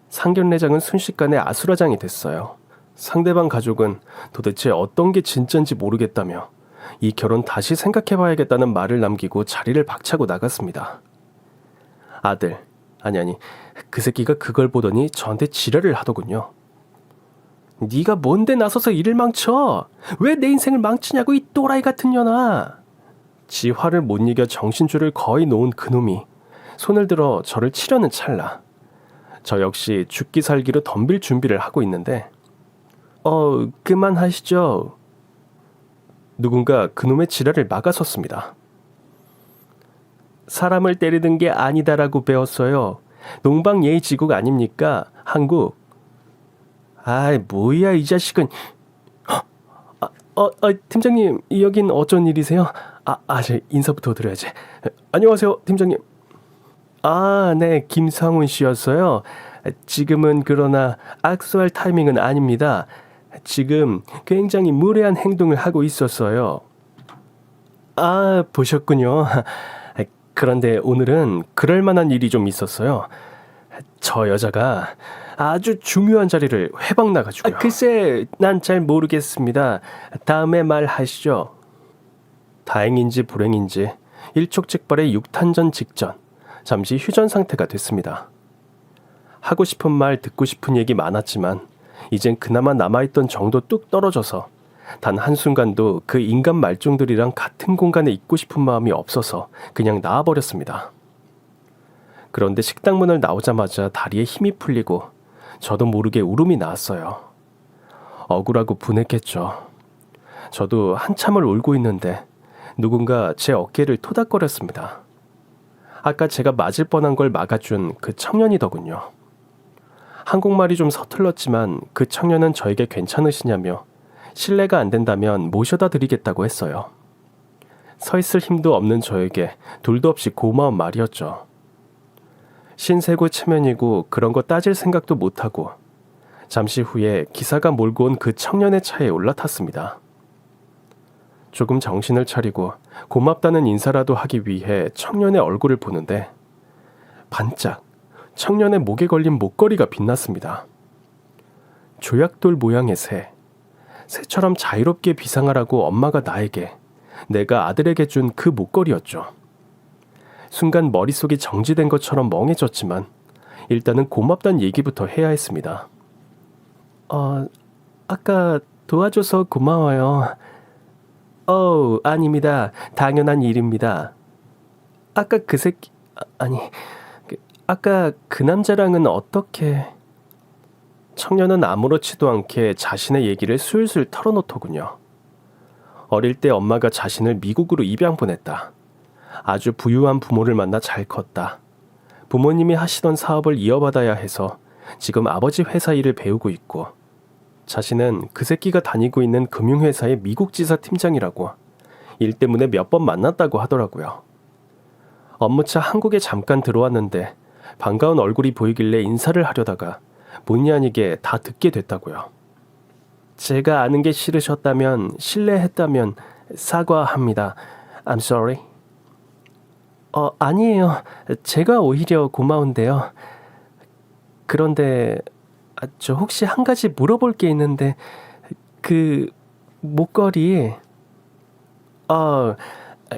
A: 상견례장은 순식간에 아수라장이 됐어요. 상대방 가족은 도대체 어떤 게 진짠지 모르겠다며 이 결혼 다시 생각해봐야겠다는 말을 남기고 자리를 박차고 나갔습니다. 아들, 아니 그 새끼가 그걸 보더니 저한테 지랄을 하더군요. 네가 뭔데 나서서 일을 망쳐? 왜 내 인생을 망치냐고 이 또라이 같은 년아. 지 화를 못 이겨 정신줄을 거의 놓은 그놈이 손을 들어 저를 치려는 찰나 저 역시 죽기 살기로 덤빌 준비를 하고 있는데 그만하시죠. 누군가 그놈의 지랄을 막아섰습니다. 사람을 때리는 게 아니다라고 배웠어요. 농방예의지국 아닙니까? 한국. 뭐야 이 자식은. 팀장님 여긴 어쩐 일이세요? 저 인사부터 드려야지. 안녕하세요 팀장님. 네 김상훈 씨였어요. 지금은 그러나 악수할 타이밍은 아닙니다. 지금 굉장히 무례한 행동을 하고 있었어요. 아, 보셨군요. 그런데 오늘은 그럴 만한 일이 좀 있었어요. 저 여자가 아주 중요한 자리를 회방 나가지고요. 글쎄, 난 잘 모르겠습니다. 다음에 말하시죠. 다행인지 불행인지 일촉즉발의 6탄전 직전 잠시 휴전 상태가 됐습니다. 하고 싶은 말 듣고 싶은 얘기 많았지만 이젠 그나마 남아있던 정도 뚝 떨어져서 단 한순간도 그 인간 말종들이랑 같은 공간에 있고 싶은 마음이 없어서 그냥 나와버렸습니다. 그런데 식당 문을 나오자마자 다리에 힘이 풀리고 저도 모르게 울음이 나왔어요. 억울하고 분했겠죠. 저도 한참을 울고 있는데 누군가 제 어깨를 토닥거렸습니다. 아까 제가 맞을 뻔한 걸 막아준 그 청년이더군요. 한국말이 좀 서툴렀지만 그 청년은 저에게 괜찮으시냐며 실례가 안 된다면 모셔다 드리겠다고 했어요. 서 있을 힘도 없는 저에게 둘도 없이 고마운 말이었죠. 신세고 체면이고 그런 거 따질 생각도 못하고 잠시 후에 기사가 몰고 온 그 청년의 차에 올라탔습니다. 조금 정신을 차리고 고맙다는 인사라도 하기 위해 청년의 얼굴을 보는데 반짝 청년의 목에 걸린 목걸이가 빛났습니다. 조약돌 모양의 새. 새처럼 자유롭게 비상하라고 엄마가 나에게, 내가 아들에게 준 그 목걸이였죠. 순간 머릿속이 정지된 것처럼 멍해졌지만 일단은 고맙단 얘기부터 해야 했습니다. 아까 도와줘서 고마워요. 아닙니다. 당연한 일입니다. 아까 그 새끼, 아까 그 남자랑은 어떻게... 청년은 아무렇지도 않게 자신의 얘기를 술술 털어놓더군요. 어릴 때 엄마가 자신을 미국으로 입양 보냈다. 아주 부유한 부모를 만나 잘 컸다. 부모님이 하시던 사업을 이어받아야 해서 지금 아버지 회사 일을 배우고 있고 자신은 그 새끼가 다니고 있는 금융회사의 미국 지사 팀장이라고 일 때문에 몇 번 만났다고 하더라고요. 업무차 한국에 잠깐 들어왔는데 반가운 얼굴이 보이길래 인사를 하려다가 본의 아니게 다 듣게 됐다고요. 제가 아는 게 싫으셨다면, 실례했다면 사과합니다. I'm sorry. 아니에요. 제가 오히려 고마운데요. 그런데 저 혹시 한 가지 물어볼 게 있는데 그 목걸이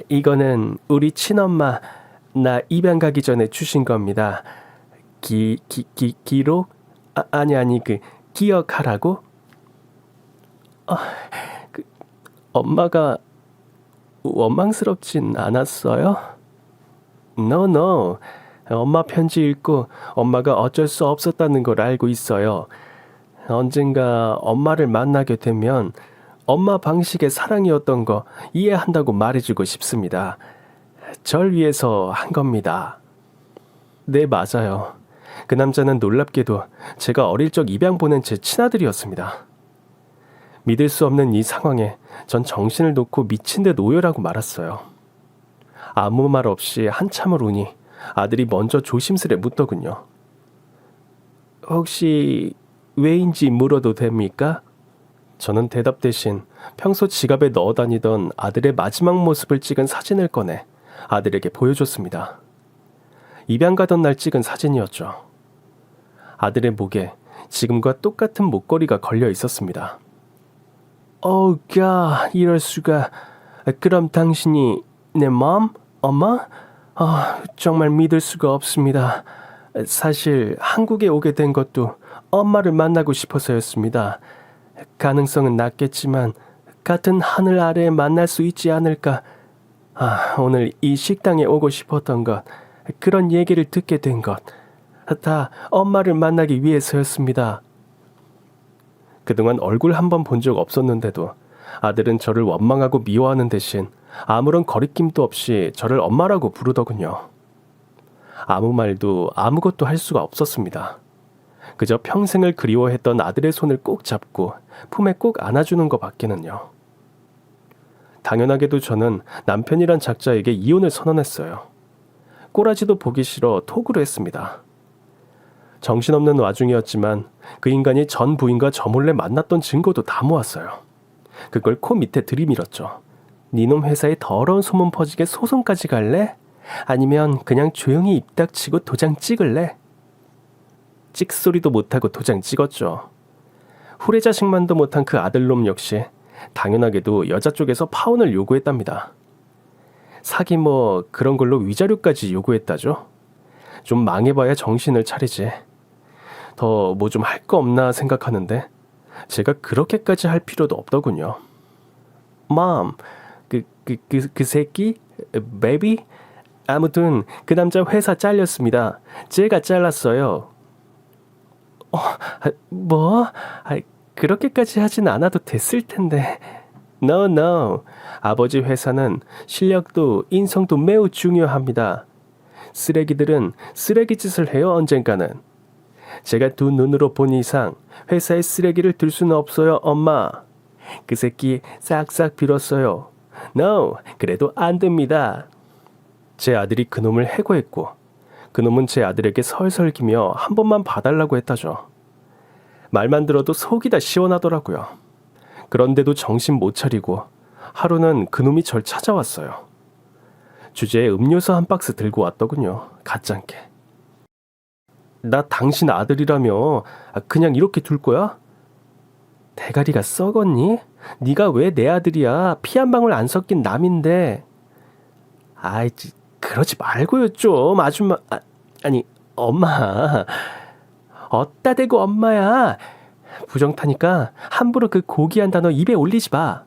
A: 이거는 우리 친엄마 나 입양 가기 전에 주신 겁니다. 기록? 기억하라고? 엄마가 원망스럽진 않았어요? No. 엄마 편지 읽고 엄마가 어쩔 수 없었다는 걸 알고 있어요. 언젠가 엄마를 만나게 되면 엄마 방식의 사랑이었던 거 이해한다고 말해주고 싶습니다. 절 위해서 한 겁니다. 네, 맞아요. 그 남자는 놀랍게도 제가 어릴 적 입양 보낸 제 친아들이었습니다. 믿을 수 없는 이 상황에 전 정신을 놓고 미친 듯 오열하고 말았어요. 아무 말 없이 한참을 우니 아들이 먼저 조심스레 묻더군요. 혹시 왜인지 물어도 됩니까? 저는 대답 대신 평소 지갑에 넣어 다니던 아들의 마지막 모습을 찍은 사진을 꺼내 아들에게 보여줬습니다. 입양 가던 날 찍은 사진이었죠. 아들의 목에 지금과 똑같은 목걸이가 걸려 있었습니다. 이럴 수가. 그럼 당신이 내 맘? 엄마? 정말 믿을 수가 없습니다. 사실 한국에 오게 된 것도 엄마를 만나고 싶어서였습니다. 가능성은 낮겠지만 같은 하늘 아래에 만날 수 있지 않을까. 오늘 이 식당에 오고 싶었던 것, 그런 얘기를 듣게 된 것, 다 엄마를 만나기 위해서였습니다. 그동안 얼굴 한 번 본 적 없었는데도 아들은 저를 원망하고 미워하는 대신 아무런 거리낌도 없이 저를 엄마라고 부르더군요. 아무 말도 아무것도 할 수가 없었습니다. 그저 평생을 그리워했던 아들의 손을 꼭 잡고 품에 꼭 안아주는 것 밖에는요. 당연하게도 저는 남편이란 작자에게 이혼을 선언했어요. 꼬라지도 보기 싫어 톡으로 했습니다. 정신없는 와중이었지만 그 인간이 전 부인과 저 몰래 만났던 증거도 다 모았어요. 그걸 코 밑에 들이밀었죠. 니놈 회사에 더러운 소문 퍼지게 소송까지 갈래? 아니면 그냥 조용히 입 닥치고 도장 찍을래? 찍소리도 못하고 도장 찍었죠. 후레자식만도 못한 그 아들놈 역시 당연하게도 여자 쪽에서 파혼을 요구했답니다. 사기 뭐 그런 걸로 위자료까지 요구했다죠. 좀 망해봐야 정신을 차리지. 더 뭐 좀 할 거 없나 생각하는데 제가 그렇게까지 할 필요도 없더군요. Mom, 그 새끼? Baby? 아무튼 그 남자 회사 잘렸습니다. 제가 잘랐어요. 뭐? 그렇게까지 하진 않아도 됐을 텐데. No, no. 아버지 회사는 실력도 인성도 매우 중요합니다. 쓰레기들은 쓰레기 짓을 해요, 언젠가는. 제가 두 눈으로 본 이상 회사에 쓰레기를 둘 수는 없어요, 엄마. 그 새끼 싹싹 빌었어요. No, 그래도 안 됩니다. 제 아들이 그놈을 해고했고 그놈은 제 아들에게 설설기며 한 번만 봐달라고 했다죠. 말만 들어도 속이 다 시원하더라고요. 그런데도 정신 못 차리고 하루는 그놈이 절 찾아왔어요. 주제에 음료수 한 박스 들고 왔더군요. 가짠게. 나 당신 아들이라며 그냥 이렇게 둘 거야? 대가리가 썩었니? 네가 왜 내 아들이야? 피 한 방울 안 섞인 남인데. 아이, 그러지 말고요 좀. 아줌마, 아니 엄마. 어따 대고 엄마야. 부정 타니까 함부로 그 고귀한 단어 입에 올리지 마.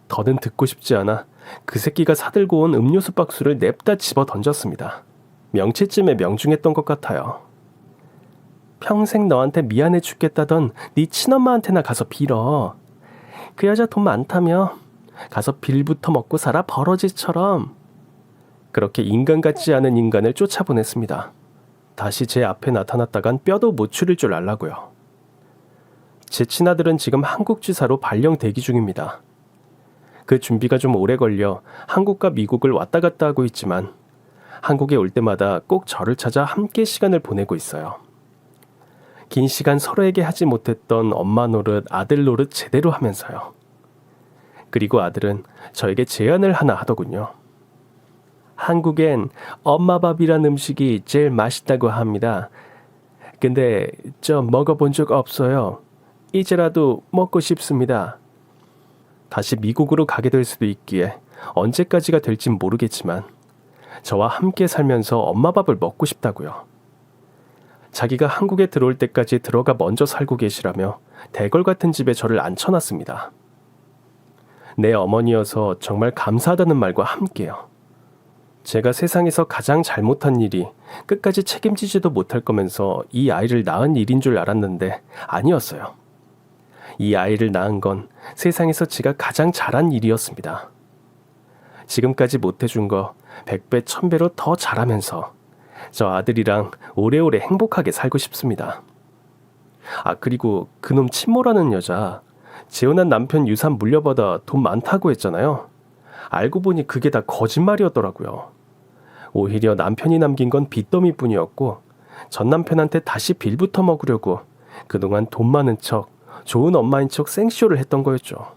A: 더는 듣고 싶지 않아 그 새끼가 사들고 온 음료수 박스를 냅다 집어 던졌습니다. 명치쯤에 명중했던 것 같아요. 평생 너한테 미안해 죽겠다던 네 친엄마한테나 가서 빌어. 그 여자 돈 많다며. 가서 빌부터 먹고 살아, 버러지처럼. 그렇게 인간 같지 않은 인간을 쫓아보냈습니다. 다시 제 앞에 나타났다간 뼈도 못 추릴 줄 알라고요. 제 친아들은 지금 한국 지사로 발령 대기 중입니다. 그 준비가 좀 오래 걸려 한국과 미국을 왔다 갔다 하고 있지만 한국에 올 때마다 꼭 저를 찾아 함께 시간을 보내고 있어요. 긴 시간 서로에게 하지 못했던 엄마 노릇, 아들 노릇 제대로 하면서요. 그리고 아들은 저에게 제안을 하나 하더군요. 한국엔 엄마 밥이란 음식이 제일 맛있다고 합니다. 근데 저 먹어본 적 없어요. 이제라도 먹고 싶습니다. 다시 미국으로 가게 될 수도 있기에 언제까지가 될진 모르겠지만 저와 함께 살면서 엄마 밥을 먹고 싶다고요. 자기가 한국에 들어올 때까지 들어가 먼저 살고 계시라며 대걸 같은 집에 저를 앉혀놨습니다. 내 어머니여서 정말 감사하다는 말과 함께요. 제가 세상에서 가장 잘못한 일이 끝까지 책임지지도 못할 거면서 이 아이를 낳은 일인 줄 알았는데 아니었어요. 이 아이를 낳은 건 세상에서 제가 가장 잘한 일이었습니다. 지금까지 못해준 거 100배, 1000배로 더 잘하면서 저 아들이랑 오래오래 행복하게 살고 싶습니다. 그리고 그놈 친모라는 여자, 재혼한 남편 유산 물려받아 돈 많다고 했잖아요. 알고 보니 그게 다 거짓말이었더라고요. 오히려 남편이 남긴 건 빚더미뿐이었고 전 남편한테 다시 빌부터 먹으려고 그동안 돈 많은 척, 좋은 엄마인 척 생쇼를 했던 거였죠.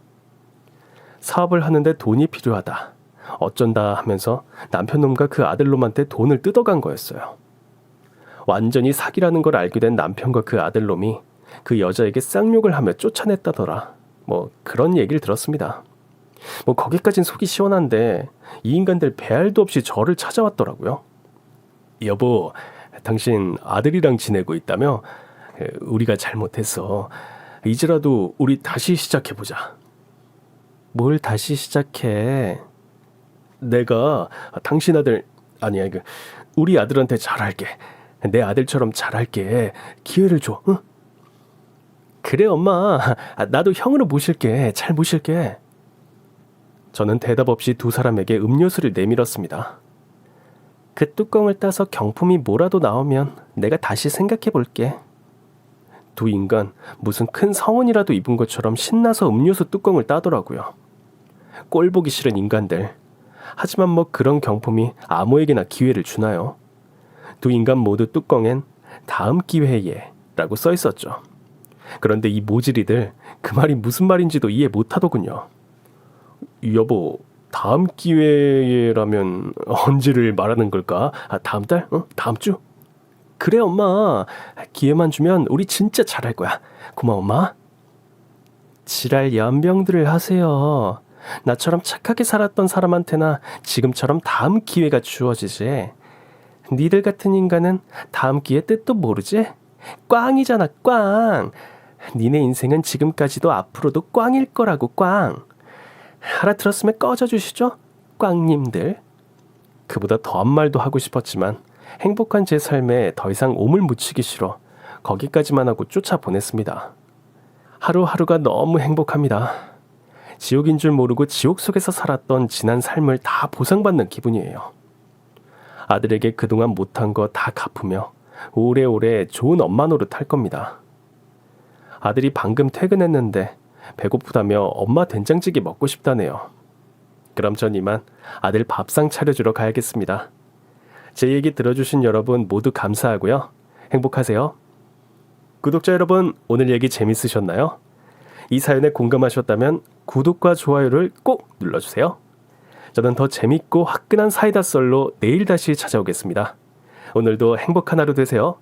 A: 사업을 하는데 돈이 필요하다. 어쩐다 하면서 남편놈과 그 아들놈한테 돈을 뜯어간 거였어요. 완전히 사기라는 걸 알게 된 남편과 그 아들놈이 그 여자에게 쌍욕을 하며 쫓아냈다더라. 뭐 그런 얘기를 들었습니다. 뭐 거기까진 속이 시원한데 이 인간들 배알도 없이 저를 찾아왔더라고요. 여보, 당신 아들이랑 지내고 있다며? 우리가 잘못했어. 이제라도 우리 다시 시작해보자. 뭘 다시 시작해? 내가 당신 아들, 아니야, 우리 아들한테 잘할게. 내 아들처럼 잘할게. 기회를 줘, 응? 그래 엄마, 나도 형으로 모실게. 잘 모실게. 저는 대답 없이 두 사람에게 음료수를 내밀었습니다. 그 뚜껑을 따서 경품이 뭐라도 나오면 내가 다시 생각해 볼게. 두 인간 무슨 큰 성운이라도 입은 것처럼 신나서 음료수 뚜껑을 따더라고요. 꼴 보기 싫은 인간들. 하지만 뭐 그런 경품이 아무에게나 기회를 주나요? 두 인간 모두 뚜껑엔 다음 기회에 라고 써 있었죠. 그런데 이 모질이들 그 말이 무슨 말인지도 이해 못하더군요. 여보, 다음 기회라면 언제를 말하는 걸까? 다음 달? 다음 주? 그래 엄마, 기회만 주면 우리 진짜 잘할 거야. 고마워 엄마. 지랄 연병들을 하세요. 나처럼 착하게 살았던 사람한테나 지금처럼 다음 기회가 주어지지. 니들 같은 인간은 다음 기회 뜻도 모르지? 꽝이잖아 꽝. 니네 인생은 지금까지도 앞으로도 꽝일 거라고 꽝. 알아들었으면 꺼져주시죠 꽝님들. 그보다 더한 말도 하고 싶었지만 행복한 제 삶에 더 이상 오물 묻히기 싫어 거기까지만 하고 쫓아보냈습니다. 하루하루가 너무 행복합니다. 지옥인 줄 모르고 지옥 속에서 살았던 지난 삶을 다 보상받는 기분이에요. 아들에게 그동안 못한 거 다 갚으며 오래오래 좋은 엄마 노릇 할 겁니다. 아들이 방금 퇴근했는데 배고프다며 엄마 된장찌개 먹고 싶다네요. 그럼 전 이만 아들 밥상 차려주러 가야겠습니다. 제 얘기 들어주신 여러분 모두 감사하고요. 행복하세요. 구독자 여러분, 오늘 얘기 재밌으셨나요? 이 사연에 공감하셨다면 구독과 좋아요를 꼭 눌러주세요. 저는 더 재밌고 화끈한 사이다 썰로 내일 다시 찾아오겠습니다. 오늘도 행복한 하루 되세요.